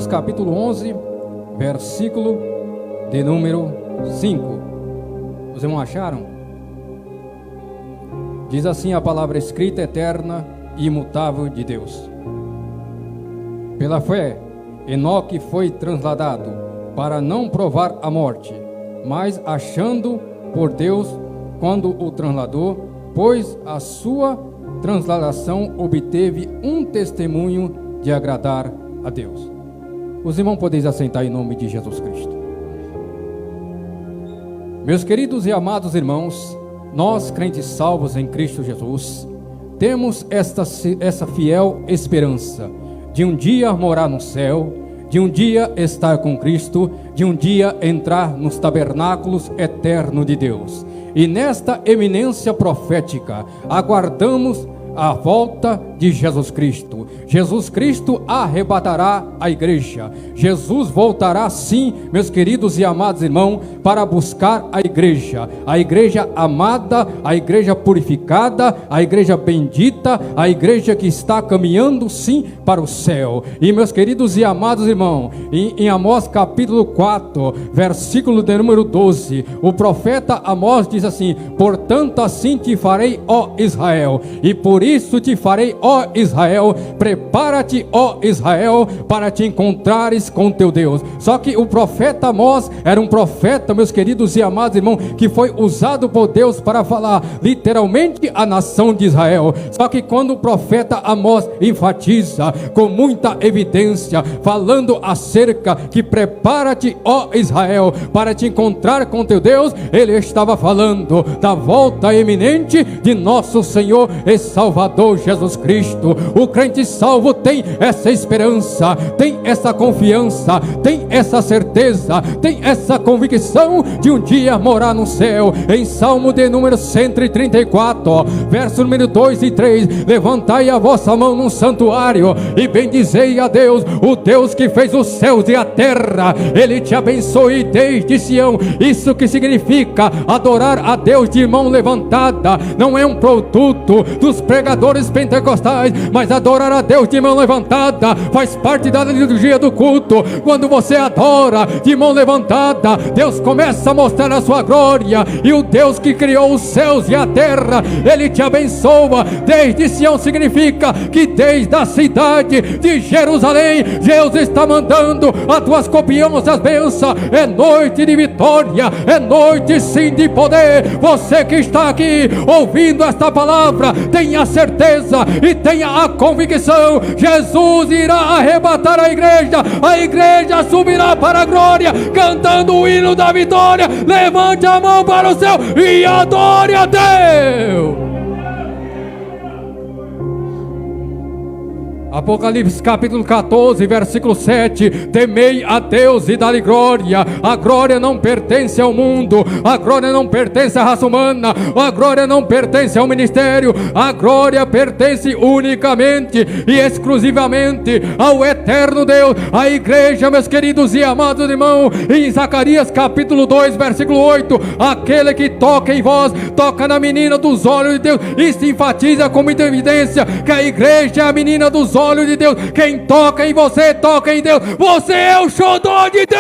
capítulo 11, versículo de número 5. Os irmãos acharam? Diz assim a palavra escrita, eterna e imutável de Deus. Pela fé, Enoque foi transladado para não provar a morte, mas achando por Deus quando o transladou, pois a sua transladação obteve um testemunho de agradar a Deus. Os irmãos podem assentar em nome de Jesus Cristo. Meus queridos e amados irmãos, nós crentes salvos em Cristo Jesus, temos essa fiel esperança de um dia morar no céu, de um dia estar com Cristo, de um dia entrar nos tabernáculos eternos de Deus. E nesta eminência profética, aguardamos a volta de Jesus Cristo. Jesus Cristo arrebatará a igreja. Jesus voltará sim, meus queridos e amados irmãos, para buscar a igreja amada, a igreja purificada, a igreja bendita, a igreja que está caminhando sim para o céu. E meus queridos e amados irmãos, em Amós capítulo 4, versículo de número 12, o profeta Amós diz assim: portanto assim te farei, ó Israel, e por isso te farei, ó Israel, prepara-te, ó Israel, para te encontrares com teu Deus. Só que o profeta Amós era um profeta, meus queridos e amados irmãos, que foi usado por Deus para falar literalmente a nação de Israel. Só que quando o profeta Amós enfatiza com muita evidência, falando acerca que prepara-te, ó Israel, para te encontrar com teu Deus, ele estava falando da volta eminente de nosso Senhor e Salvador Jesus Cristo. O crente salvo tem essa esperança, tem essa confiança, tem essa certeza, tem essa convicção de um dia morar no céu. Em Salmo de número 134, verso número 2 e 3, levantai a vossa mão no santuário e bendizei a Deus, o Deus que fez os céus e a terra. Ele te abençoe desde Sião. Isso que significa adorar a Deus de mão levantada. Não é um produto dos pregadores pentecostais, mas adorar a Deus de mão levantada faz parte da liturgia do culto. Quando você adora de mão levantada, Deus começa a mostrar a sua glória, e o Deus que criou os céus e a terra, Ele te abençoa. Desde Sião significa que desde a cidade de Jerusalém, Deus está mandando as tuas copiosas bênçãos. É noite de vitória, é noite sim de poder. Você que está aqui ouvindo esta palavra, tenha certeza e tenha a convicção: Jesus irá arrebatar a igreja subirá para a glória, cantando o hino da vitória. Levante a mão para o céu e adore a Deus. Apocalipse capítulo 14, versículo 7: temei a Deus e dá-lhe glória. A glória não pertence ao mundo, a glória não pertence à raça humana, a glória não pertence ao ministério, a glória pertence unicamente e exclusivamente ao eterno Deus. A igreja, meus queridos e amados irmãos, em Zacarias capítulo 2, versículo 8: aquele que toca em vós, toca na menina dos olhos de Deus. Isso enfatiza com muita evidência que a igreja é a menina dos olhos de Deus. Quem toca em você, toca em Deus. Você é o xodó de Deus.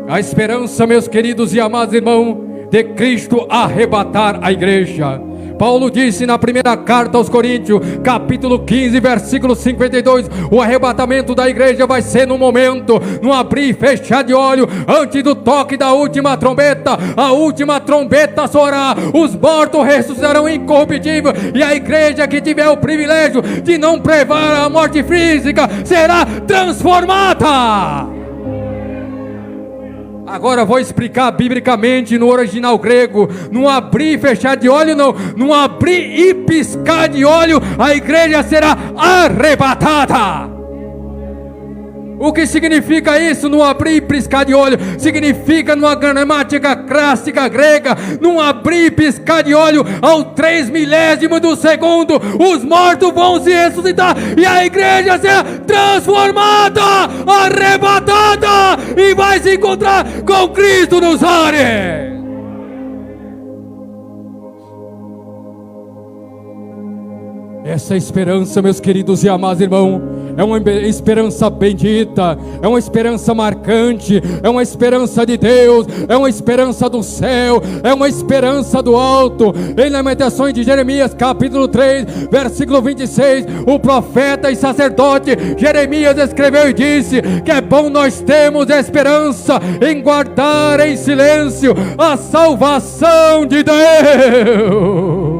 A esperança, meus queridos e amados irmãos, de Cristo arrebatar a igreja. Paulo disse na primeira carta aos Coríntios, capítulo 15, versículo 52, o arrebatamento da igreja vai ser no momento, no abrir e fechar de olho, antes do toque da última trombeta. A última trombeta soará, os mortos ressuscitarão incorruptíveis, e a igreja que tiver o privilégio de não prevar a morte física será transformada. Agora vou explicar biblicamente no original grego. Não abrir e fechar de olho, não. Não abrir e piscar de olho, a igreja será arrebatada. O que significa isso? Não abrir e piscar de olho significa, numa gramática clássica grega, não abrir e piscar de olho ao 3 milésimos do segundo, os mortos vão se ressuscitar e a igreja será transformada, arrebatada, e vai se encontrar com Cristo nos ares. Essa esperança, meus queridos e amados irmãos, é uma esperança bendita, é uma esperança marcante, é uma esperança de Deus, é uma esperança do céu, é uma esperança do alto. Em Lamentações de Jeremias, capítulo 3, versículo 26, o profeta e sacerdote Jeremias escreveu e disse que é bom nós termos esperança em guardar em silêncio a salvação de Deus.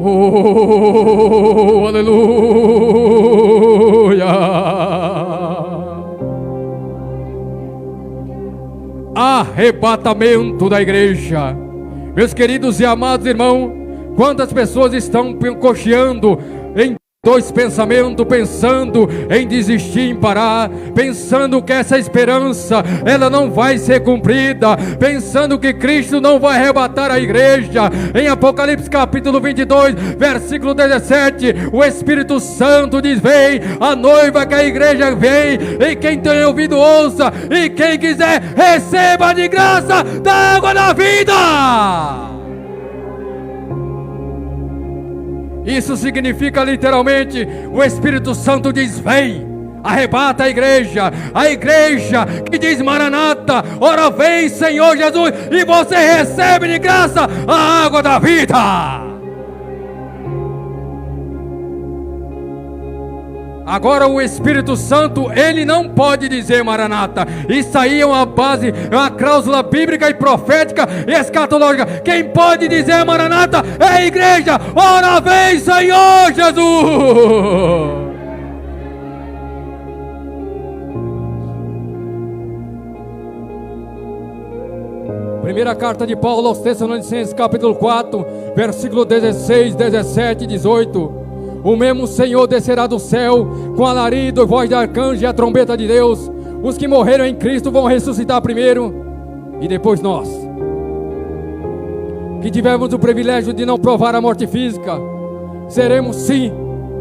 Oh, aleluia! Arrebatamento da igreja. Meus queridos e amados irmãos, quantas pessoas estão cocheando em dois pensamentos, pensando em desistir, em parar, pensando que essa esperança ela não vai ser cumprida, pensando que Cristo não vai arrebatar a igreja. Em Apocalipse capítulo 22, versículo 17, o Espírito Santo diz: vem, a noiva que a igreja vem, e quem tem ouvido ouça, e quem quiser receba de graça da água da vida. Isso significa literalmente, o Espírito Santo diz: vem, arrebata a igreja que diz: Maranata, ora vem Senhor Jesus, e você recebe de graça a água da vida. Agora o Espírito Santo, ele não pode dizer Maranata. Isso aí é uma base, é uma cláusula bíblica e profética e escatológica. Quem pode dizer Maranata é a igreja. Ora vem Senhor Jesus. Primeira carta de Paulo aos Tessalonicenses, capítulo 4, versículo 16, 17 e 18. O mesmo Senhor descerá do céu com alarido, voz de arcanjo e a trombeta de Deus. Os que morreram em Cristo vão ressuscitar primeiro, e depois nós, que tivemos o privilégio de não provar a morte física, seremos sim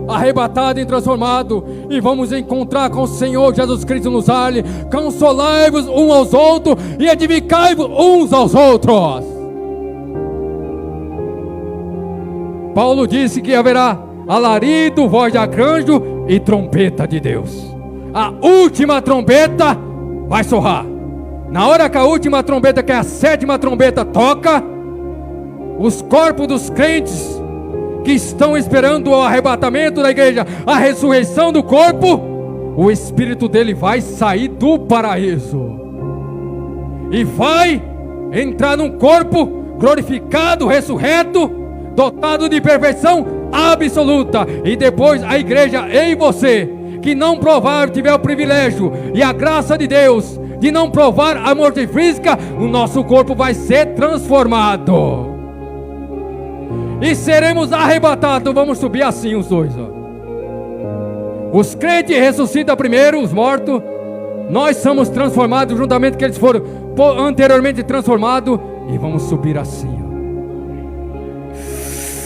arrebatados e transformados, e vamos encontrar com o Senhor Jesus Cristo nos ares. Consolai-vos uns aos outros e edificai-vos uns aos outros. Paulo disse que haverá alarido, voz de arcanjo e trombeta de Deus. A última trombeta vai soar. Na hora que a última trombeta, que é a sétima trombeta, toca, os corpos dos crentes que estão esperando o arrebatamento da igreja, a ressurreição do corpo, o espírito dele vai sair do paraíso e vai entrar num corpo glorificado, ressurreto, dotado de perfeição absoluta. E depois a igreja, em você, que não provar, tiver o privilégio e a graça de Deus de não provar a morte física, o nosso corpo vai ser transformado e seremos arrebatados. Vamos subir assim os dois, ó. Os crentes ressuscitam primeiro, os mortos. Nós somos transformados juntamente que eles foram anteriormente transformados, e vamos subir assim, ó.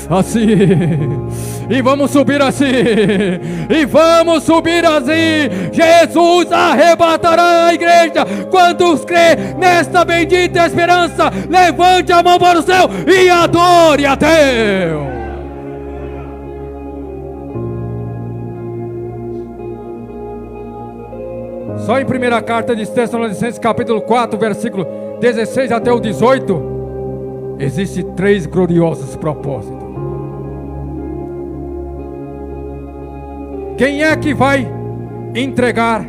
Assim, e vamos subir assim, e vamos subir assim. Jesus arrebatará a igreja. Quantos crê nesta bendita esperança, levante a mão para o céu e adore a Deus. Só em primeira carta de Tessalonicenses, capítulo 4, versículo 16 até o 18, existem 3 gloriosos propósitos. Quem é que vai entregar?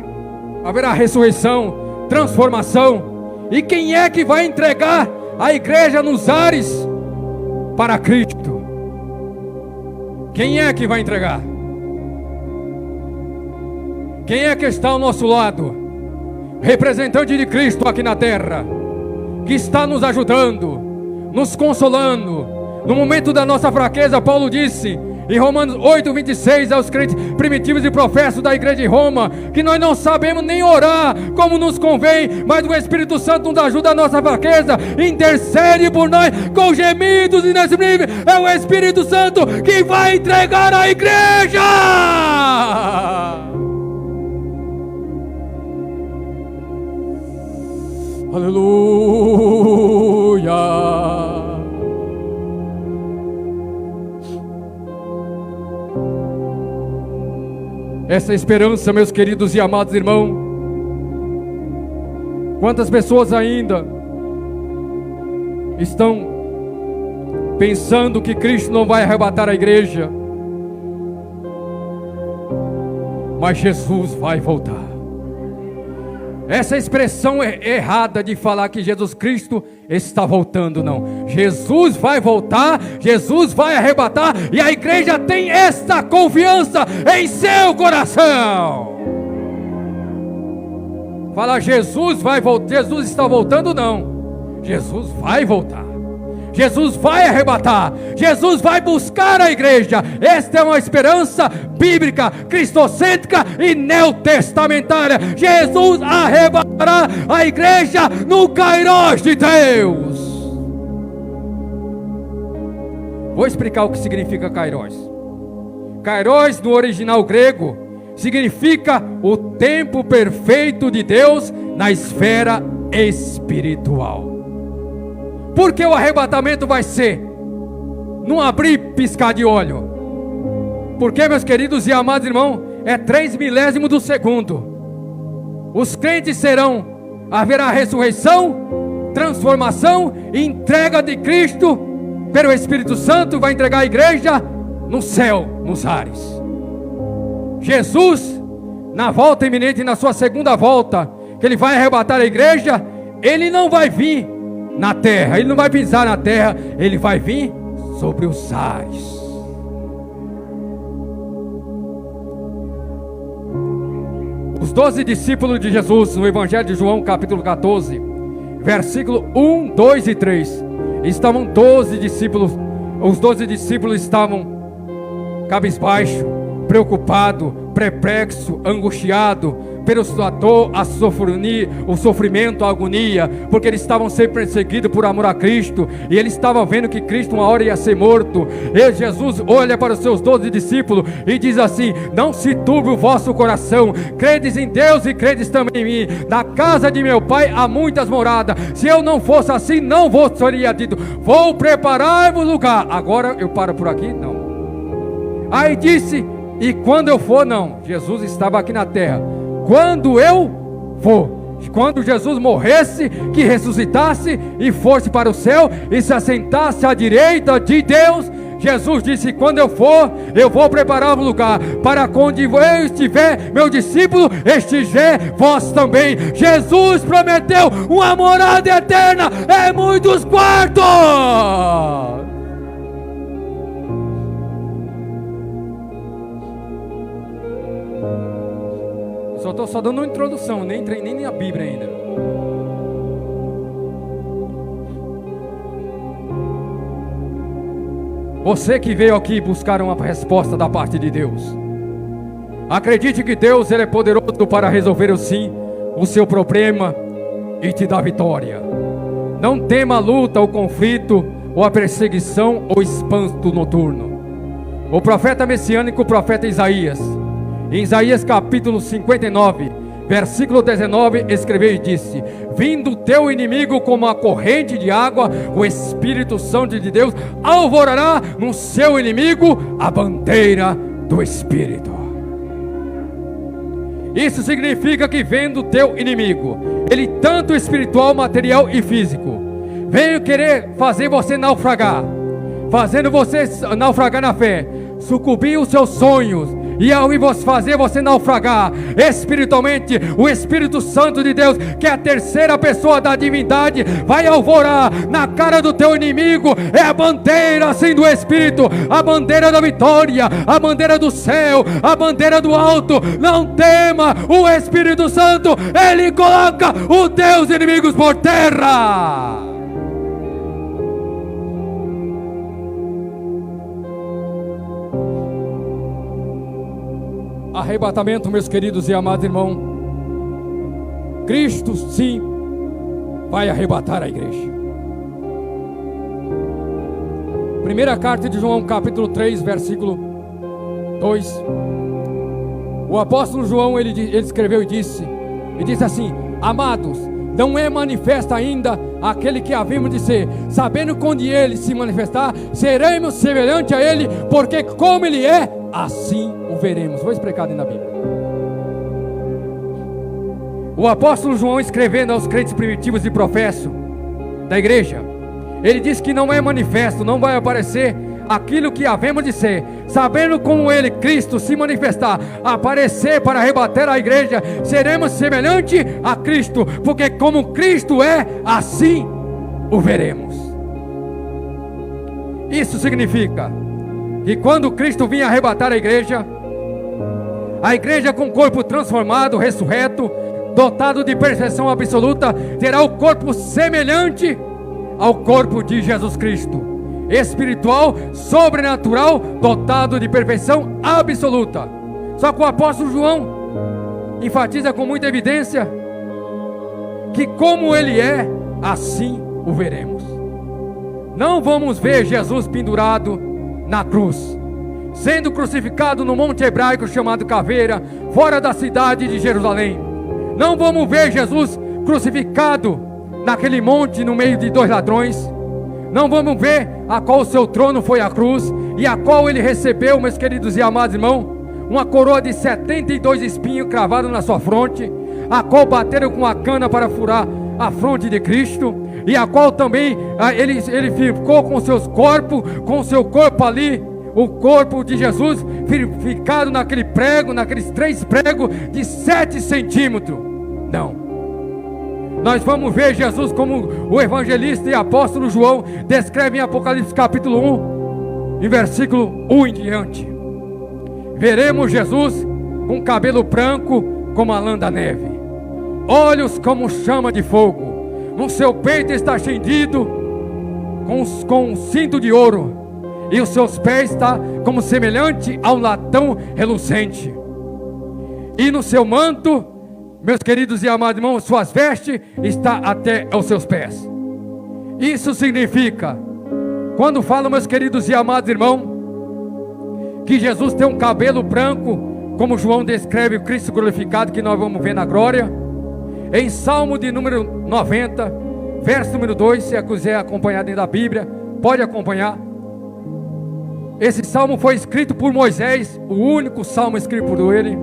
Haverá ressurreição, transformação. E quem é que vai entregar a igreja nos ares para Cristo? Quem é que vai entregar? Quem é que está ao nosso lado? Representante de Cristo aqui na terra, que está nos ajudando, nos consolando. No momento da nossa fraqueza, Paulo disse em Romanos 8, 26, aos crentes primitivos e professos da igreja de Roma, que nós não sabemos nem orar como nos convém, mas o Espírito Santo nos ajuda a nossa fraqueza, intercede por nós com gemidos inexprimíveis. É o Espírito Santo que vai entregar a igreja. Aleluia. essa esperança, meus queridos e amados irmãos. Quantas pessoas ainda estão pensando que Cristo não vai arrebatar a igreja, mas Jesus vai voltar. Essa expressão é errada de falar que Jesus Cristo está voltando, não. Jesus vai voltar, Jesus vai arrebatar, e a igreja tem esta confiança em seu coração. Fala, Jesus vai voltar, Jesus está voltando, não. Jesus vai voltar. Jesus vai arrebatar, Jesus vai buscar a igreja. Esta é uma esperança bíblica, cristocêntrica e neotestamentária. Jesus arrebatará a igreja no Kairos de Deus. Vou explicar o que significa Kairos. Kairos, no original grego, significa o tempo perfeito de Deus na esfera espiritual. Porque o arrebatamento vai ser num abrir e piscar de olho. Porque, meus queridos e amados irmãos, é 3 milésimos do segundo. Os crentes haverá ressurreição, transformação e entrega de Cristo pelo Espírito Santo. Vai entregar a igreja no céu, nos ares. Jesus, na volta iminente, na sua segunda volta, que ele vai arrebatar a igreja, ele não vai vir na terra, ele não vai pisar na terra, ele vai vir sobre os ares. Os 12 discípulos de Jesus, no Evangelho de João, capítulo 14, versículo 1, 2 e 3, estavam 12 discípulos, os 12 discípulos estavam cabisbaixo, preocupado, perplexo, angustiado pelo o sofrimento, a agonia, porque eles estavam sendo perseguidos por amor a Cristo, e eles estavam vendo que Cristo uma hora ia ser morto. E Jesus olha para os seus 12 discípulos e diz assim: não se turbe o vosso coração, credes em Deus e credes também em mim. Na casa de meu Pai há muitas moradas, se eu não fosse assim, não vos teria dito, vou preparar-vos lugar. Agora eu paro por aqui? Não. Aí disse, e quando eu for, não, Jesus estava aqui na terra, quando eu for, quando Jesus morresse, que ressuscitasse e fosse para o céu e se assentasse à direita de Deus, Jesus disse: quando eu for, eu vou preparar um lugar, para onde eu estiver, meu discípulo, estiver vós também. Jesus prometeu uma morada eterna em muitos quartos. Estou só dando uma introdução, nem entrei nem na Bíblia ainda. Você que veio aqui buscar uma resposta da parte de Deus, acredite que Deus, ele é poderoso para resolver o seu problema e te dar vitória. Não tema a luta, o conflito, ou a perseguição, ou espanto noturno. O profeta messiânico, o profeta Isaías, em Isaías capítulo 59, versículo 19, escreveu e disse: vindo teu inimigo como a corrente de água, o Espírito Santo de Deus alvorará no seu inimigo a bandeira do Espírito. Isso significa que vendo teu inimigo, ele tanto espiritual, material e físico, veio querer fazer você naufragar, fazendo você naufragar na fé, sucumbir os seus sonhos, e ao fazer você naufragar espiritualmente, o Espírito Santo de Deus, que é a terceira pessoa da divindade, vai alvorar na cara do teu inimigo. É a bandeira assim do Espírito, a bandeira da vitória, a bandeira do céu, a bandeira do alto. Não tema, o Espírito Santo, ele coloca os teus inimigos por terra. Arrebatamento, meus queridos e amados irmãos, Cristo sim vai arrebatar a igreja. Primeira carta de João, capítulo 3, versículo 2. O apóstolo João, ele escreveu e disse assim: amados, não é manifesto ainda aquele que havemos de ser, sabendo que quando ele se manifestar, seremos semelhante a ele, porque como ele é, assim o veremos. Vou explicar dentro da Bíblia. O apóstolo João, escrevendo aos crentes primitivos e professo da igreja, ele diz que não é manifesto, não vai aparecer aquilo que havemos de ser, sabendo como ele, Cristo, se manifestar, aparecer para rebater a igreja, seremos semelhante a Cristo, porque como Cristo é, assim o veremos. Isso significa que quando Cristo vinha arrebatar a igreja com o corpo transformado, ressurreto, dotado de perfeição absoluta, terá o corpo semelhante ao corpo de Jesus Cristo, espiritual, sobrenatural, dotado de perfeição absoluta. Só que o apóstolo João enfatiza com muita evidência que como ele é, assim o veremos. Não vamos ver Jesus pendurado na cruz, sendo crucificado no monte hebraico chamado Caveira, fora da cidade de Jerusalém. Não vamos ver Jesus crucificado naquele monte no meio de 2 ladrões. Não vamos ver a qual o seu trono foi a cruz, e a qual ele recebeu, meus queridos e amados irmãos, uma coroa de 72 espinhos cravados na sua fronte, a qual bateram com a cana para furar a fronte de Cristo, e a qual também ele ficou com seus corpos, com o seu corpo ali, o corpo de Jesus ficado naquele prego, naqueles 3 pregos de 7 centímetros. Não. Nós vamos ver Jesus como o evangelista e apóstolo João descreve em Apocalipse capítulo 1, em versículo 1 em diante. Veremos Jesus com cabelo branco como a lã da neve, olhos como chama de fogo, no seu peito está cingido com um cinto de ouro, e os seus pés está como semelhante ao latão reluzente, e no seu manto, meus queridos e amados irmãos, suas vestes está até aos seus pés. Isso significa, quando falo, meus queridos e amados irmãos, que Jesus tem um cabelo branco, como João descreve o Cristo glorificado, que nós vamos ver na glória, em Salmo de número 90, verso número 2, se quiser acompanhar dentro da Bíblia, pode acompanhar. Esse salmo foi escrito por Moisés, o único salmo escrito por ele.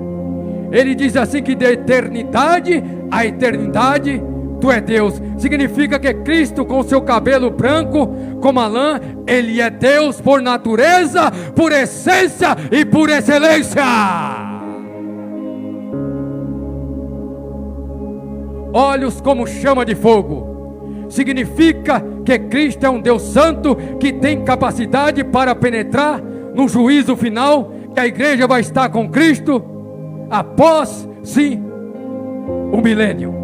Ele diz assim que de eternidade a eternidade tu é Deus. Significa que Cristo, com seu cabelo branco como a lã, ele é Deus por natureza, por essência e por excelência. Olhos como chama de fogo. Significa que Cristo é um Deus santo que tem capacidade para penetrar no juízo final, que a igreja vai estar com Cristo após, sim, o milênio,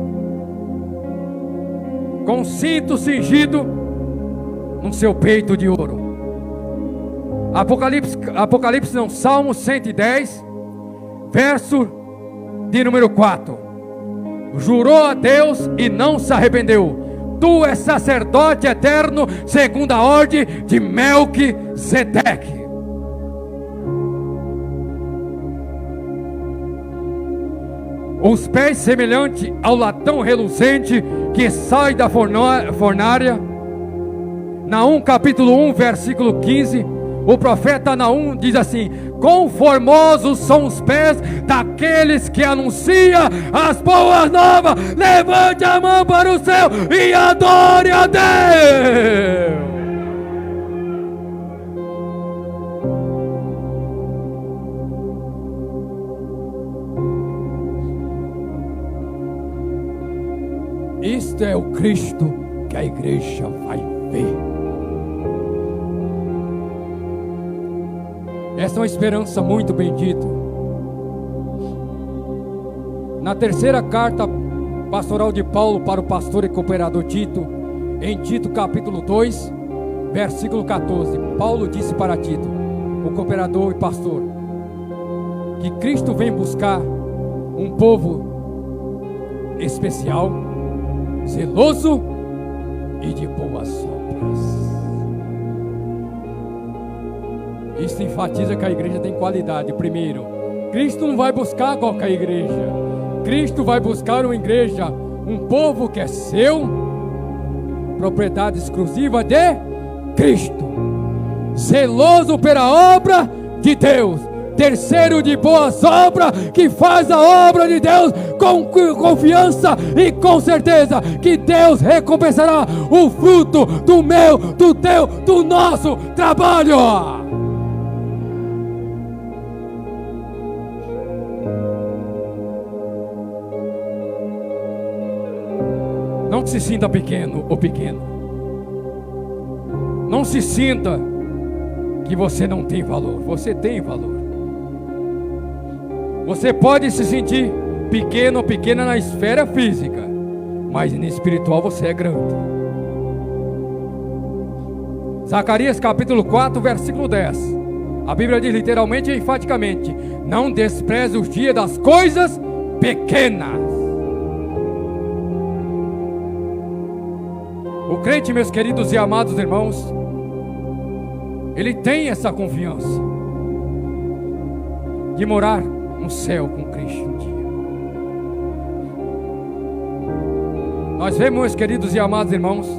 com cinto cingido no seu peito de ouro. Apocalipse não, Salmo 110, verso de número 4. Jurou a Deus e não se arrependeu. Tu és sacerdote eterno, segundo a ordem de Melquisedeque. Os pés semelhantes ao latão reluzente que sai da fornalha. Naum capítulo 1, versículo 15, o profeta Naum diz assim: quão formosos são os pés daqueles que anunciam as boas novas. Levante a mão para o céu e adore a Deus. Isto é o Cristo que a igreja vai ver. Essa é uma esperança muito bendita. Na terceira carta pastoral de Paulo para o pastor e cooperador Tito, em Tito capítulo 2, versículo 14, Paulo disse para Tito, o cooperador e pastor, que Cristo vem buscar um povo especial, zeloso e de boas obras. Isso enfatiza que a igreja tem qualidade. Primeiro, Cristo não vai buscar qualquer igreja. Cristo vai buscar uma igreja, um povo que é seu, propriedade exclusiva de Cristo, zeloso pela obra de Deus, terceiro de boas obras, que faz a obra de Deus com confiança e com certeza que Deus recompensará o fruto do meu, do teu, do nosso trabalho. Não se sinta pequeno ou pequena. Não se sinta que você não tem valor. Você tem valor. Você pode se sentir pequeno ou pequena na esfera física, mas no espiritual você é grande. Zacarias capítulo 4, versículo 10. A Bíblia diz literalmente e enfaticamente: não despreze os dias das coisas pequenas. O crente, meus queridos e amados irmãos, ele tem essa confiança de morar no céu com Cristo um dia. Nós vemos, meus queridos e amados irmãos,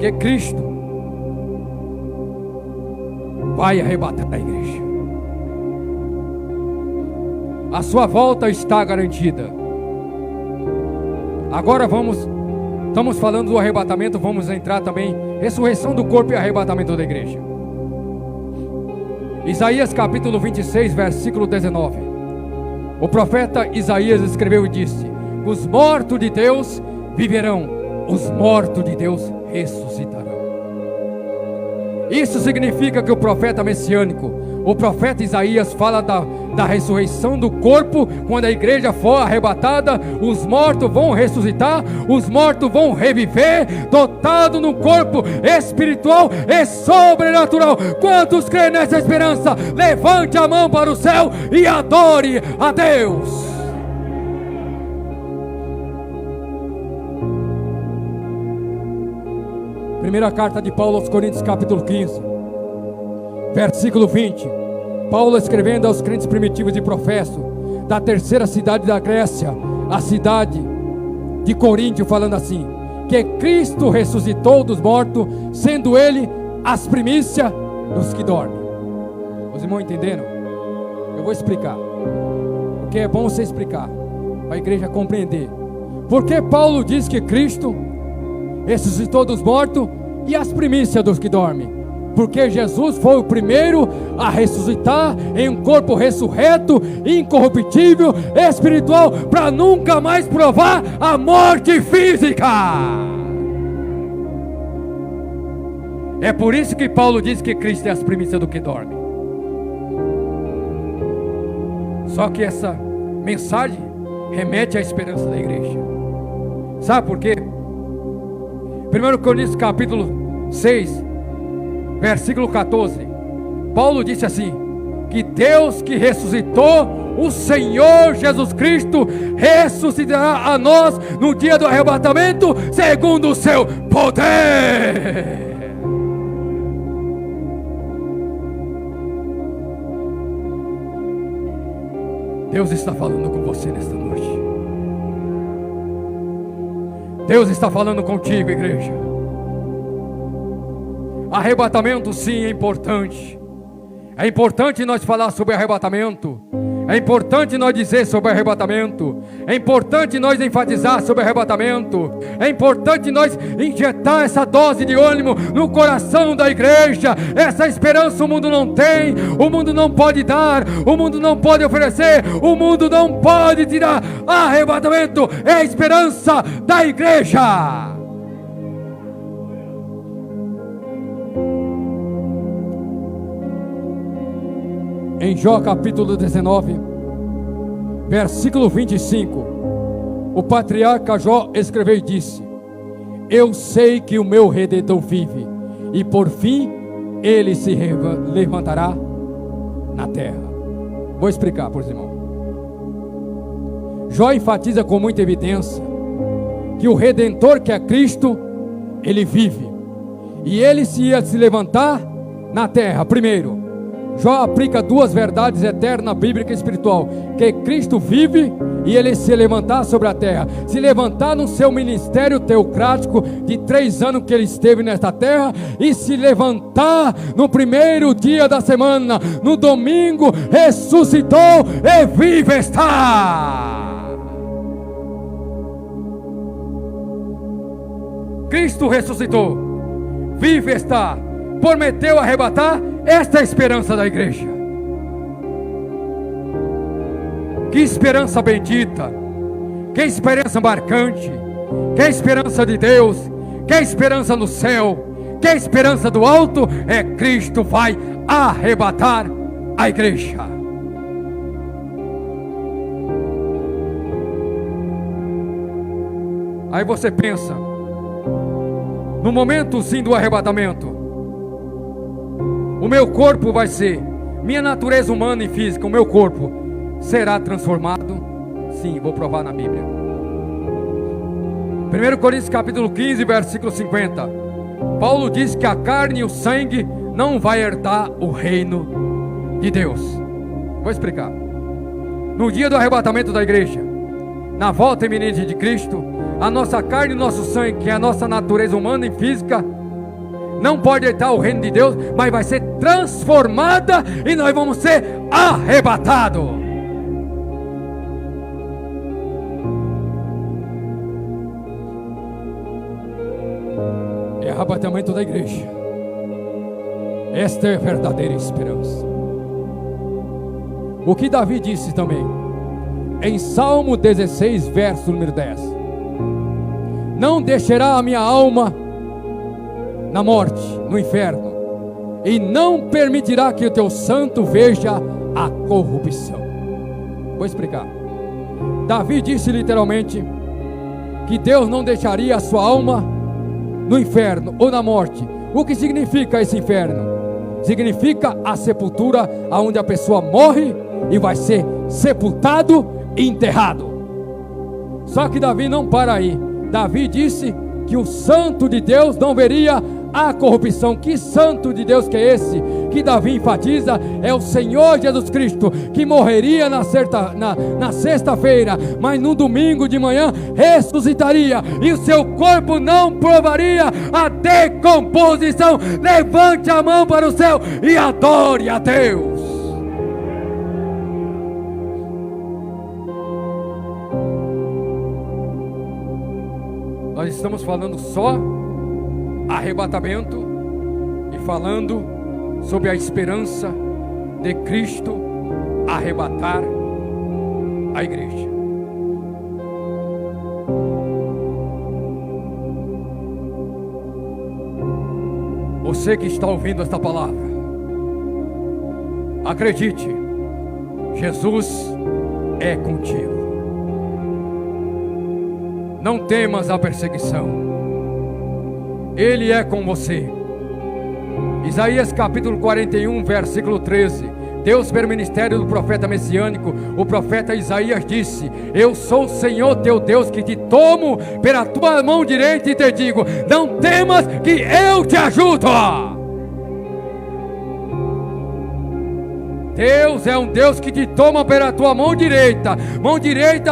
que Cristo vai arrebatar a igreja. A sua volta está garantida. Agora estamos falando do arrebatamento, vamos entrar também, ressurreição do corpo e arrebatamento da igreja. Isaías capítulo 26, versículo 19. O profeta Isaías escreveu e disse: os mortos de Deus viverão, os mortos de Deus ressuscitarão. Isso significa que o profeta messiânico, o profeta Isaías, fala da ressurreição do corpo. Quando a igreja for arrebatada, os mortos vão ressuscitar, os mortos vão reviver, dotado no corpo espiritual e sobrenatural. Quantos creem nessa esperança? Levante a mão para o céu e adore a Deus. Primeira carta de Paulo aos Coríntios capítulo 15, versículo 20. Paulo escrevendo aos crentes primitivos de Professo, da terceira cidade da Grécia, a cidade de Coríntio, falando assim: que Cristo ressuscitou dos mortos, sendo Ele as primícias dos que dormem. Os irmãos entenderam? Eu vou explicar, porque é bom você explicar, para a igreja compreender. Porque Paulo diz que Cristo ressuscitou dos mortos e as primícias dos que dormem? Porque Jesus foi o primeiro a ressuscitar em um corpo ressurreto, incorruptível, espiritual, para nunca mais provar a morte física. É por isso que Paulo diz que Cristo é as primícias do que dorme. Só que essa mensagem remete à esperança da igreja. Sabe por quê? 1 Coríntios capítulo 6, versículo 14, Paulo disse assim: que Deus que ressuscitou o Senhor Jesus Cristo ressuscitará a nós no dia do arrebatamento, segundo o seu poder. Deus está falando com você nesta noite. Deus está falando contigo, igreja. Arrebatamento, sim, é importante. É importante nós falar sobre arrebatamento. É importante nós dizer sobre arrebatamento. É importante nós enfatizar sobre arrebatamento. É importante nós injetar essa dose de ânimo no coração da igreja. Essa esperança o mundo não tem, o mundo não pode dar, o mundo não pode oferecer, o mundo não pode tirar. Arrebatamento é a esperança da igreja. Em Jó capítulo 19, versículo 25, o patriarca Jó escreveu e disse: eu sei que o meu Redentor vive, e por fim ele se levantará na terra. Vou explicar para os irmãos. Jó enfatiza com muita evidência que o Redentor, que é Cristo, ele vive, e ele ia se levantar na terra. Primeiro, Jó aplica duas verdades eternas, bíblica e espiritual: que Cristo vive e ele se levantar sobre a terra, se levantar no seu ministério teocrático de 3 anos que ele esteve nesta terra, e se levantar no primeiro dia da semana, no domingo, ressuscitou e vive está. Cristo ressuscitou, vive está, prometeu arrebatar. Esta é a esperança da igreja. Que esperança bendita, que esperança marcante, que esperança de Deus, que esperança no céu, que esperança do alto. É Cristo vai arrebatar a igreja. Aí você pensa, no momento sim do arrebatamento, o meu corpo vai ser, minha natureza humana e física, o meu corpo será transformado? Sim, vou provar na Bíblia. 1 Coríntios capítulo 15, versículo 50. Paulo diz que a carne e o sangue não vai herdar o reino de Deus. Vou explicar. No dia do arrebatamento da igreja, na volta iminente de Cristo, a nossa carne e o nosso sangue, que é a nossa natureza humana e física, não pode herdar o reino de Deus, mas vai ser transformada e nós vamos ser arrebatados. É arrebatamento da igreja. Esta é a verdadeira esperança. O que Davi disse também em Salmo 16, verso número 10: não deixará a minha alma na morte, no inferno, e não permitirá que o teu santo veja a corrupção. Vou explicar. Davi disse literalmente que Deus não deixaria a sua alma no inferno ou na morte. O que significa esse inferno? Significa a sepultura, onde a pessoa morre e vai ser sepultado e enterrado. Só que Davi não para aí. Davi disse que o santo de Deus não veria a corrupção. Que santo de Deus que é esse que Davi enfatiza? É o Senhor Jesus Cristo, que morreria na sexta-feira, mas no domingo de manhã ressuscitaria, e o seu corpo não provaria a decomposição. Levante a mão para o céu e adore a Deus. Nós estamos falando só arrebatamento e falando sobre a esperança de Cristo arrebatar a igreja. Você que está ouvindo esta palavra, acredite, Jesus é contigo. Não temas a perseguição, Ele é com você. Isaías capítulo 41, versículo 13. Deus, pelo ministério do profeta messiânico, o profeta Isaías disse: eu sou o Senhor teu Deus, que te tomo pela tua mão direita e te digo: não temas, que eu te ajudo. Deus é um Deus que te toma pela tua mão direita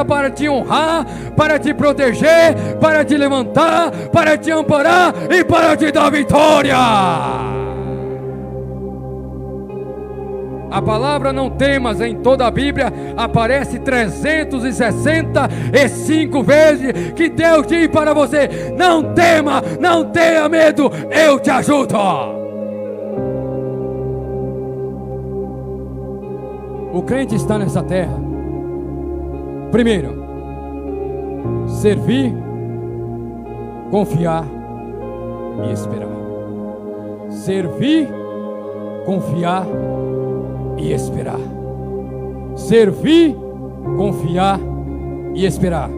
para te honrar, para te proteger, para te levantar, para te amparar e para te dar vitória. A palavra não temas em toda a Bíblia aparece 365 vezes, que Deus diz para você: não tema, não tenha medo, eu te ajudo. O crente está nessa terra, primeiro, servir, confiar e esperar. Servir, confiar e esperar. Servir, confiar e esperar.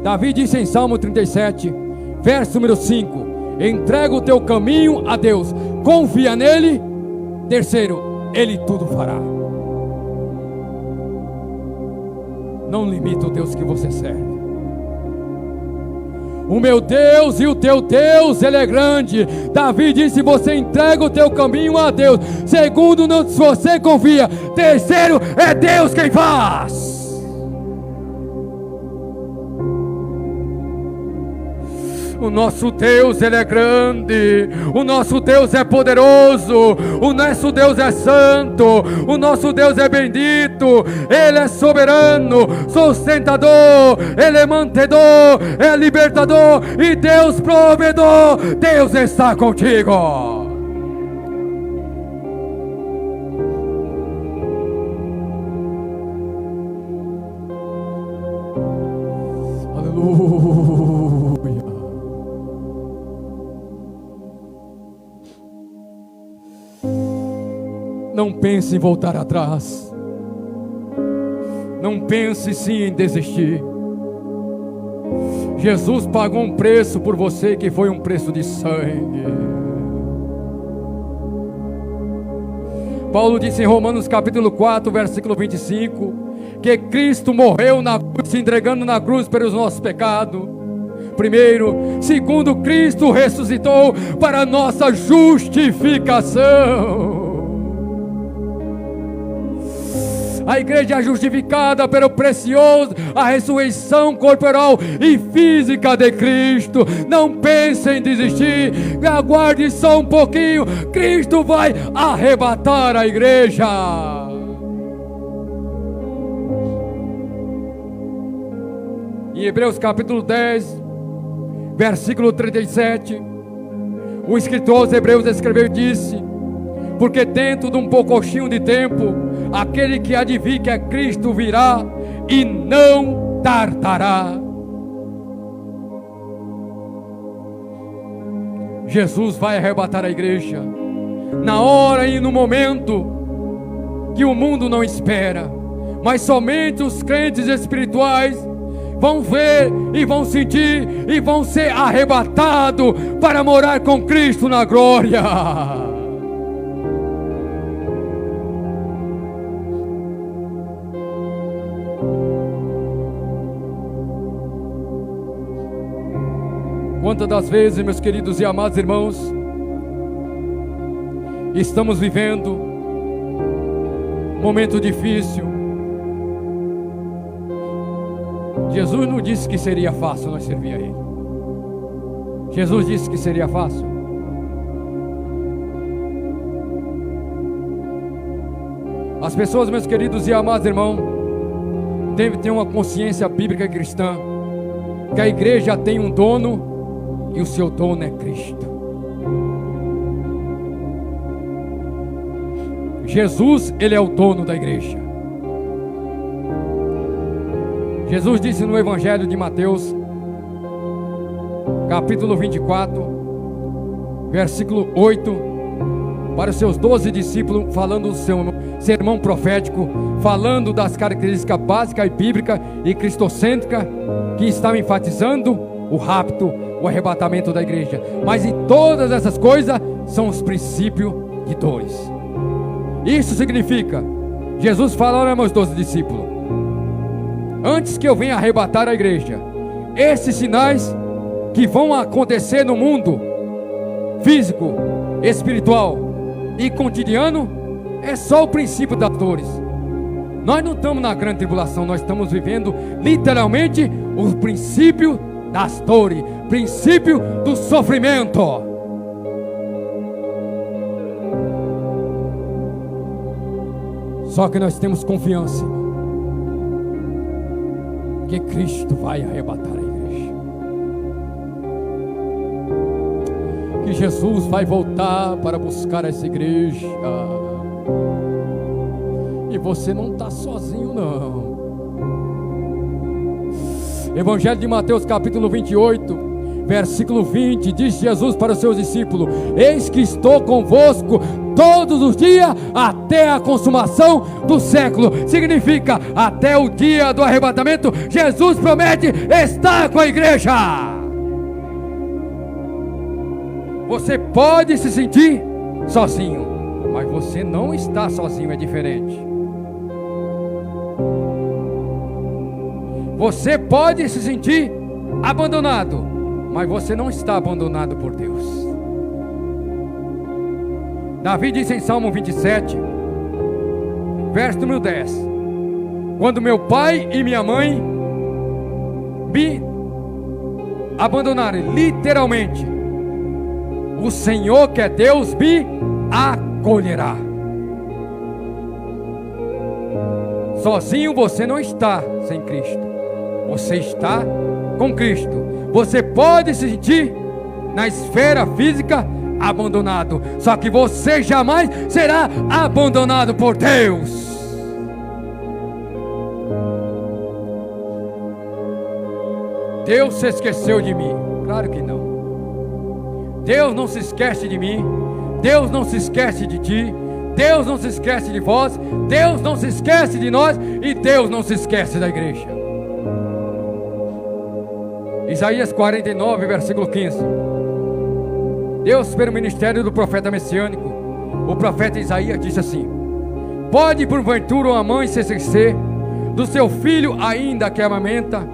Davi disse em Salmo 37, verso número 5: entrega o teu caminho a Deus, confia nele. Terceiro, Ele tudo fará. Não limita o Deus que você serve. O meu Deus e o teu Deus, Ele é grande. Davi disse: você entrega o teu caminho a Deus. Segundo, se você confia. Terceiro, é Deus quem faz. O nosso Deus, Ele é grande, o nosso Deus é poderoso, o nosso Deus é santo, o nosso Deus é bendito, Ele é soberano, sustentador, Ele é mantedor, é libertador e Deus provedor. Deus está contigo. Aleluia. Não pense em voltar atrás. Não pense sim em desistir. Jesus pagou um preço por você que foi um preço de sangue. Paulo disse em Romanos capítulo 4, versículo 25, que Cristo morreu na cruz, se entregando na cruz pelos nossos pecados. Primeiro, segundo, Cristo ressuscitou para a nossa justificação. A igreja é justificada pelo precioso, a ressurreição corporal e física de Cristo. Não pense em desistir, aguarde só um pouquinho, Cristo vai arrebatar a igreja. Em Hebreus capítulo 10, versículo 37, o escritor aos Hebreus escreveu e disse: porque dentro de um pouquinho de tempo, aquele que há de vir, que é Cristo, virá e não tardará. Jesus vai arrebatar a igreja na hora e no momento que o mundo não espera, mas somente os crentes espirituais vão ver e vão sentir e vão ser arrebatados para morar com Cristo na glória. Quantas das vezes, meus queridos e amados irmãos, estamos vivendo um momento difícil. Jesus não disse que seria fácil nós servir a Ele. Jesus disse que seria fácil. As pessoas, meus queridos e amados irmãos, devem ter uma consciência bíblica cristã, que a igreja tem um dono e o seu dono é Cristo. Jesus, Ele é o dono da igreja. Jesus disse no Evangelho de Mateus, capítulo 24, versículo 8, para os seus 12 discípulos, falando do seu sermão profético, falando das características básicas e bíblicas e cristocêntricas, que estavam enfatizando o rapto, o arrebatamento da igreja. Mas em todas essas coisas são os princípios de dores. Isso significa, Jesus falou aos meus 12 discípulos: antes que eu venha arrebatar a igreja, esses sinais que vão acontecer no mundo físico, espiritual e cotidiano, é só o princípio das dores. Nós não estamos na grande tribulação, nós estamos vivendo literalmente o princípio das dores, princípio do sofrimento. Só que nós temos confiança que Cristo vai arrebatar a igreja, que Jesus vai voltar para buscar essa igreja, e você não está sozinho não. Evangelho de Mateus capítulo 28, versículo 20, diz Jesus para os seus discípulos: eis que estou convosco todos os dias até a consumação do século. Significa, até o dia do arrebatamento, Jesus promete estar com a igreja. Você pode se sentir sozinho, mas você não está sozinho, é diferente. Você pode se sentir abandonado, mas você não está abandonado por Deus. Davi disse em Salmo 27, verso número 10: quando meu pai e minha mãe me abandonarem, literalmente, o Senhor, que é Deus, me acolherá. Sozinho você não está sem Cristo, você está com Cristo. Você pode se sentir na esfera física abandonado, só que você jamais será abandonado por Deus. Deus se esqueceu de mim? Claro que não. Deus não se esquece de mim, Deus não se esquece de ti, Deus não se esquece de vós, Deus não se esquece de nós, e Deus não se esquece da igreja. Isaías 49, versículo 15. Deus, pelo ministério do profeta messiânico, o profeta Isaías disse assim: pode porventura uma mãe se esquecer do seu filho ainda que amamenta?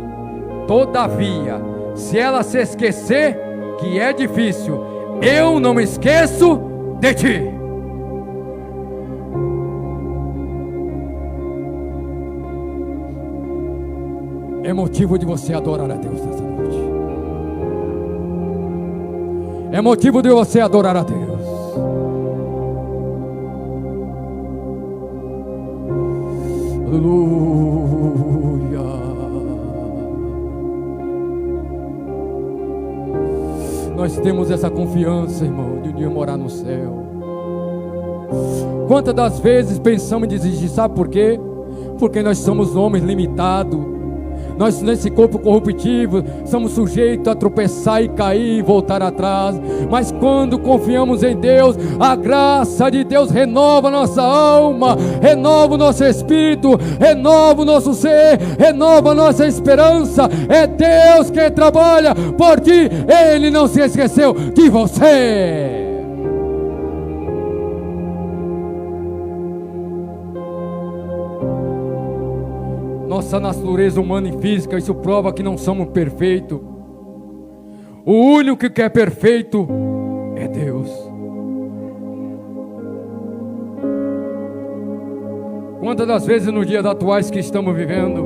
Todavia, se ela se esquecer, que é difícil, eu não me esqueço de ti. É motivo de você adorar a Deus nessa noite. É motivo de você adorar a Deus. Aleluia. Nós temos essa confiança, irmão, de um dia morar no céu. Quantas das vezes pensamos em desistir, sabe por quê? Porque nós somos homens limitados. Nós, nesse corpo corruptível, somos sujeitos a tropeçar e cair e voltar atrás. Mas quando confiamos em Deus, a graça de Deus renova nossa alma, renova o nosso espírito, renova o nosso ser, renova a nossa esperança. É Deus que trabalha por ti, Ele não se esqueceu de você. Nossa natureza humana e física, isso prova que não somos perfeitos. O único que é perfeito é Deus. Quantas das vezes nos dias atuais que estamos vivendo,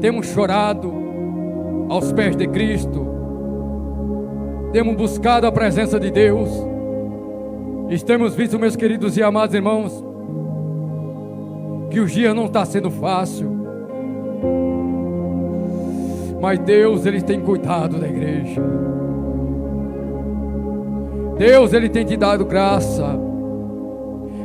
temos chorado aos pés de Cristo, temos buscado a presença de Deus, e temos visto, meus queridos e amados irmãos, que o dia não está sendo fácil, mas Deus, Ele tem cuidado da igreja. Deus, Ele tem te dado graça.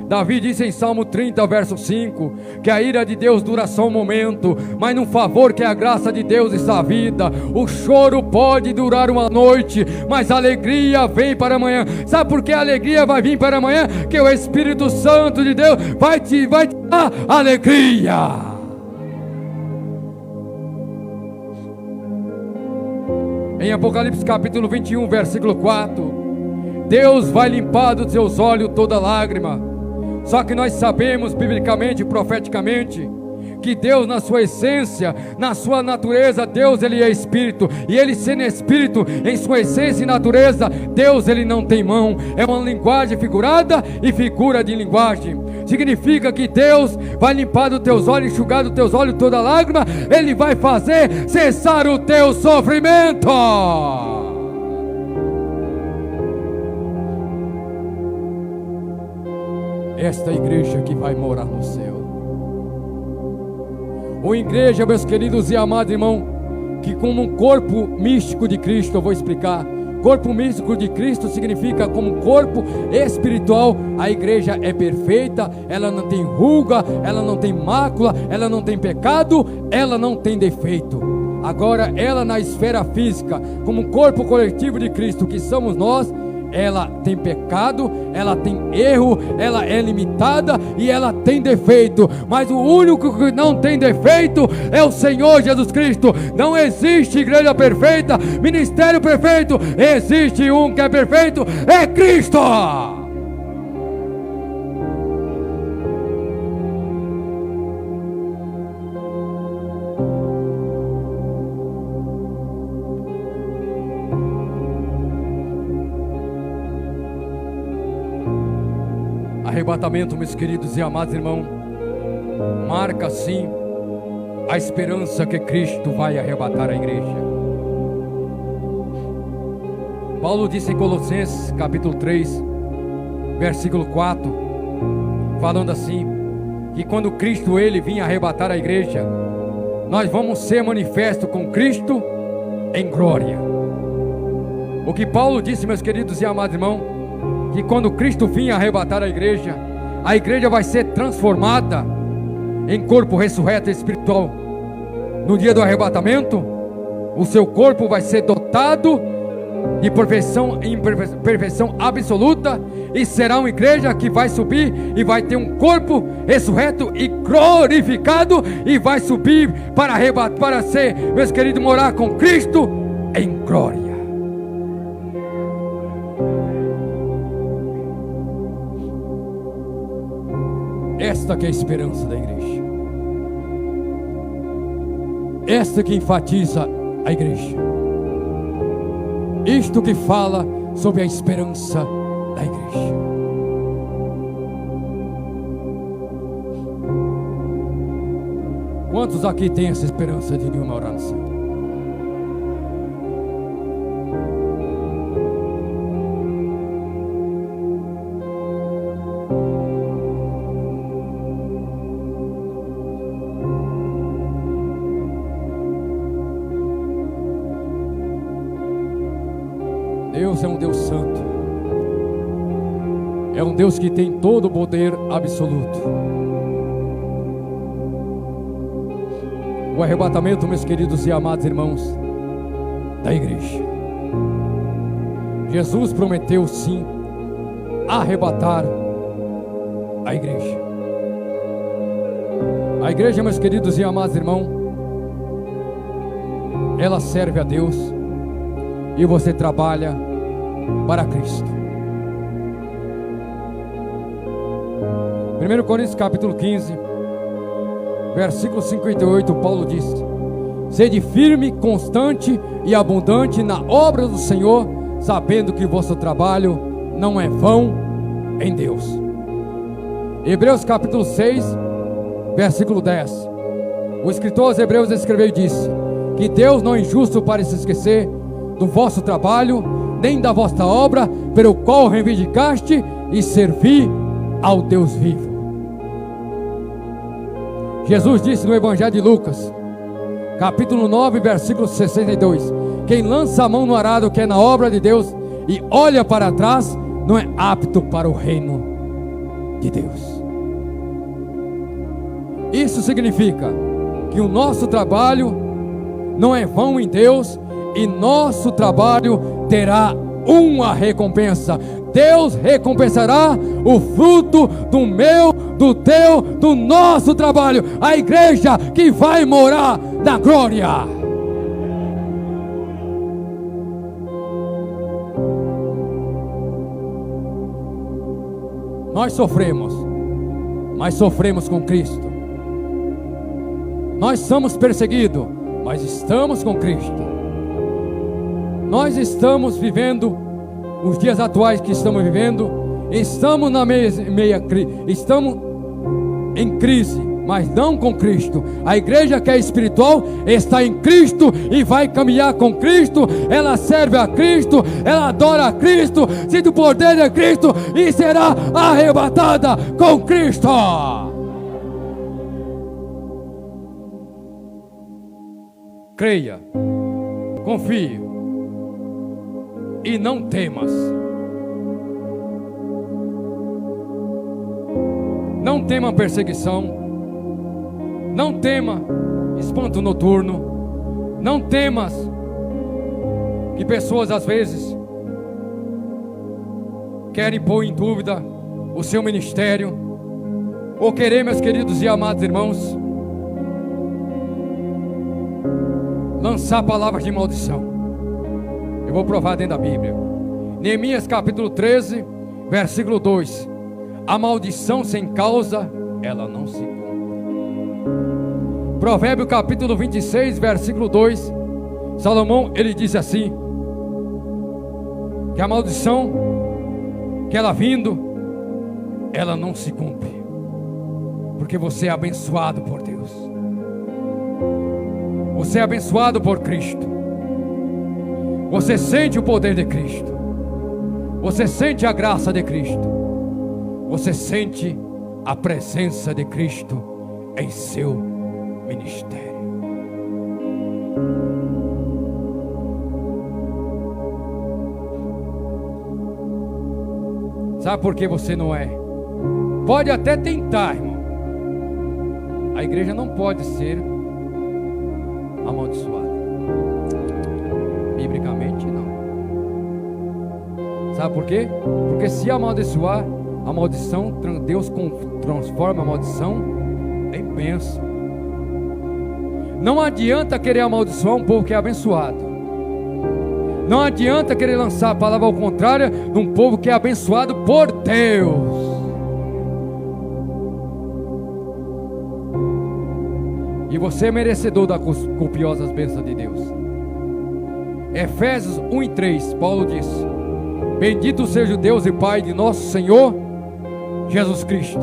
Davi disse em Salmo 30, verso 5, que a ira de Deus dura só um momento, mas no favor que é a graça de Deus está a vida. O choro pode durar uma noite, mas a alegria vem para amanhã. Sabe por que a alegria vai vir para amanhã? Que o Espírito Santo de Deus vai te dar alegria. Em Apocalipse capítulo 21, versículo 4, Deus vai limpar dos seus olhos toda lágrima. Só que nós sabemos, biblicamente e profeticamente, que Deus, na sua essência, na sua natureza, Deus, Ele é Espírito. E Ele sendo Espírito, em sua essência e natureza, Deus, Ele não tem mão. É uma linguagem figurada e figura de linguagem. Significa que Deus vai limpar dos teus olhos, enxugar dos teus olhos toda lágrima. Ele vai fazer cessar o teu sofrimento. Esta igreja que vai morar no céu. Ou igreja, meus queridos e amados irmãos, que como um corpo místico de Cristo, eu vou explicar. Corpo místico de Cristo significa como corpo espiritual. A igreja é perfeita, ela não tem ruga, ela não tem mácula, ela não tem pecado, ela não tem defeito. Agora ela na esfera física, como corpo coletivo de Cristo que somos nós, ela tem pecado, ela tem erro, ela é limitada e ela tem defeito. Mas o único que não tem defeito é o Senhor Jesus Cristo. Não existe igreja perfeita, ministério perfeito. Existe um que é perfeito, é Cristo. Arrebatamento, meus queridos e amados irmãos, marca sim a esperança que Cristo vai arrebatar a igreja. Paulo disse em Colossenses capítulo 3, versículo 4, falando assim, que quando Cristo ele vinha arrebatar a igreja, nós vamos ser manifestos com Cristo em glória. O que Paulo disse, meus queridos e amados irmãos, que quando Cristo vinha arrebatar a igreja vai ser transformada em corpo ressurreto espiritual. No dia do arrebatamento, o seu corpo vai ser dotado de perfeição em perfeição absoluta, e será uma igreja que vai subir e vai ter um corpo ressurreto e glorificado, e vai subir para ser, meus queridos, morar com Cristo em glória. Esta que é a esperança da igreja, esta que enfatiza a igreja, isto que fala sobre a esperança da igreja. Quantos aqui têm essa esperança de uma oração? Deus é um Deus santo, é um Deus que tem todo o poder absoluto. O arrebatamento, meus queridos e amados irmãos, da igreja, Jesus prometeu sim arrebatar a igreja. A igreja, meus queridos e amados irmãos, ela serve a Deus, e você trabalha para Cristo. 1 Coríntios capítulo 15, versículo 58, Paulo diz: sede firme, constante e abundante na obra do Senhor, sabendo que o vosso trabalho não é vão em Deus. Hebreus capítulo 6, versículo 10, o escritor aos Hebreus escreveu e disse: que Deus não é injusto para se esquecer do vosso trabalho, nem da vossa obra, pelo qual reivindicaste e servi ao Deus vivo. Jesus disse no Evangelho de Lucas, capítulo 9, versículo 62, quem lança a mão no arado que é na obra de Deus e olha para trás, não é apto para o reino de Deus. Isso significa que o nosso trabalho não é vão em Deus, e nosso trabalho terá uma recompensa. Deus recompensará o fruto do meu, do teu, do nosso trabalho. A igreja que vai morar na glória. Nós sofremos, mas sofremos com Cristo. Nós somos perseguidos, mas estamos com Cristo. Nós estamos vivendo os dias atuais que estamos vivendo, estamos estamos em crise, mas não com Cristo. A igreja que é espiritual está em Cristo e vai caminhar com Cristo. Ela serve a Cristo, ela adora a Cristo, sente o poder de Cristo e será arrebatada com Cristo. Creia, confie e não temas. Não tema perseguição, não tema espanto noturno, não temas que pessoas às vezes querem pôr em dúvida o seu ministério, ou querer, meus queridos e amados irmãos, lançar palavras de maldição. Eu vou provar dentro da Bíblia. Neemias capítulo 13, versículo 2. A maldição sem causa, ela não se cumpre. Provérbio capítulo 26, versículo 2. Salomão, ele diz assim: que a maldição, que ela vindo, ela não se cumpre. Porque você é abençoado por Deus. Você é abençoado por Cristo. Você sente o poder de Cristo. Você sente a graça de Cristo. Você sente a presença de Cristo em seu ministério. Sabe por que você não é? Pode até tentar, irmão. A igreja não pode ser amaldiçoada. Biblicamente, não. Sabe por quê? Porque se amaldiçoar, a maldição, Deus transforma a maldição em bênção. Não adianta querer amaldiçoar um povo que é abençoado. Não adianta querer lançar a palavra ao contrário de um povo que é abençoado por Deus. E você é merecedor das copiosas bênçãos de Deus. Efésios 1:3, Paulo diz: bendito seja o Deus e Pai de nosso Senhor Jesus Cristo,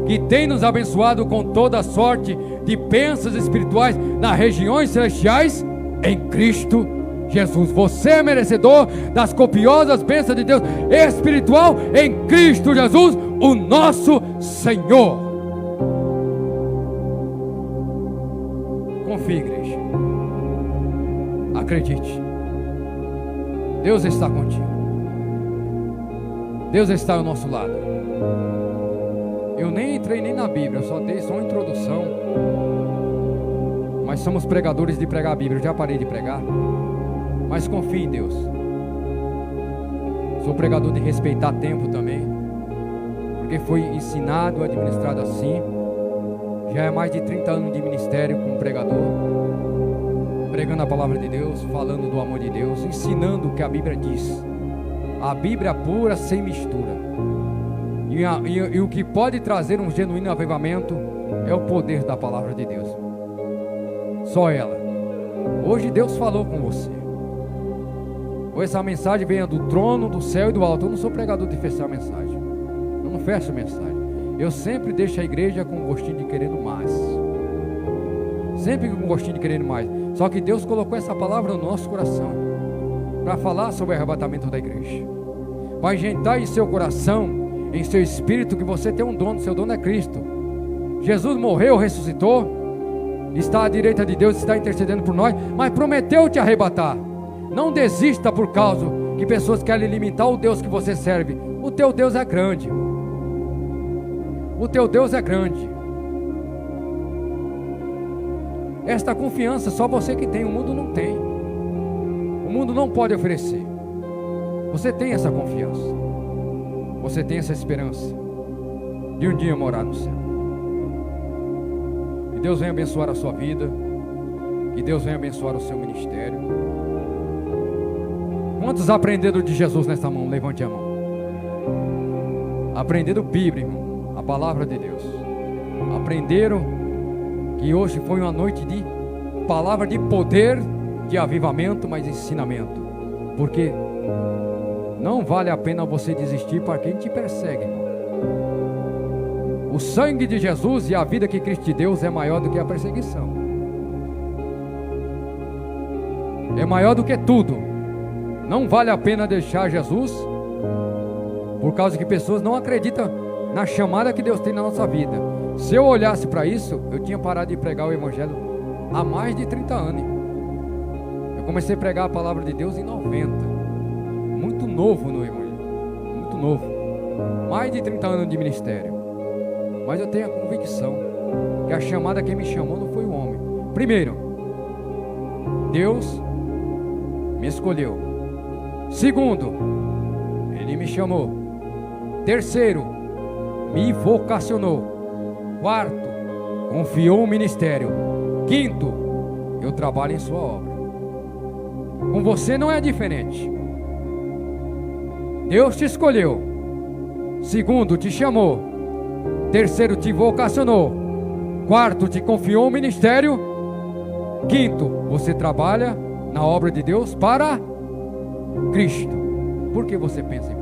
que tem nos abençoado com toda sorte de bênçãos espirituais nas regiões celestiais em Cristo Jesus. Você é merecedor das copiosas bênçãos de Deus espiritual em Cristo Jesus, o nosso Senhor. Confie, igreja. Acredite. Deus está contigo. Deus está ao nosso lado. Eu nem entrei nem na Bíblia, eu só dei só uma introdução. Mas somos pregadores de pregar a Bíblia. Eu já parei de pregar. Mas confie em Deus. Sou pregador de respeitar tempo também, porque foi ensinado, administrado assim. Já é mais de 30 anos de ministério como pregador, pregando a palavra de Deus, falando do amor de Deus, ensinando o que a Bíblia diz. A Bíblia pura, sem mistura. E o que pode trazer um genuíno avivamento é o poder da palavra de Deus. Só ela. Hoje Deus falou com você. Ou essa mensagem venha do trono, do céu e do alto. Eu não sou pregador de fechar a mensagem. Eu não fecho a mensagem. Eu sempre deixo a igreja com um gostinho de querendo mais. Sempre com um gostinho de querendo mais. Só que Deus colocou essa palavra no nosso coração para falar sobre o arrebatamento da igreja. Vai injetar em seu coração, em seu espírito, que você tem um dono. Seu dono é Cristo. Jesus morreu, ressuscitou, está à direita de Deus, está intercedendo por nós, mas prometeu te arrebatar. Não desista por causa que pessoas querem limitar o Deus que você serve. O teu Deus é grande. O teu Deus é grande. Esta confiança só você que tem, o mundo não tem. O mundo não pode oferecer. Você tem essa confiança. Você tem essa esperança de um dia morar no céu. Que Deus venha abençoar a sua vida. Que Deus venha abençoar o seu ministério. Quantos aprenderam de Jesus nesta mão? Levante a mão. Aprenderam Bíblia, irmão, a palavra de Deus. Aprenderam que hoje foi uma noite de palavra de poder, de avivamento, mas ensinamento. Porque não vale a pena você desistir para quem te persegue, irmão. O sangue de Jesus e a vida que Cristo te deu é maior do que a perseguição. É maior do que tudo. Não vale a pena deixar Jesus, por causa que pessoas não acreditam na chamada que Deus tem na nossa vida. Se eu olhasse para isso, eu tinha parado de pregar o Evangelho há mais de 30 anos. Eu comecei a pregar a palavra de Deus em 90. Muito novo no Evangelho. Muito novo. Mais de 30 anos de ministério. Mas eu tenho a convicção que a chamada que me chamou não foi o homem. Primeiro, Deus me escolheu. Segundo, Ele me chamou. Terceiro, me vocacionou. Quarto, confiou o ministério. Quinto, eu trabalho em sua obra. Com você não é diferente. Deus te escolheu. Segundo, te chamou. Terceiro, te vocacionou. Quarto, te confiou o ministério. Quinto, você trabalha na obra de Deus para Cristo. Por que você pensa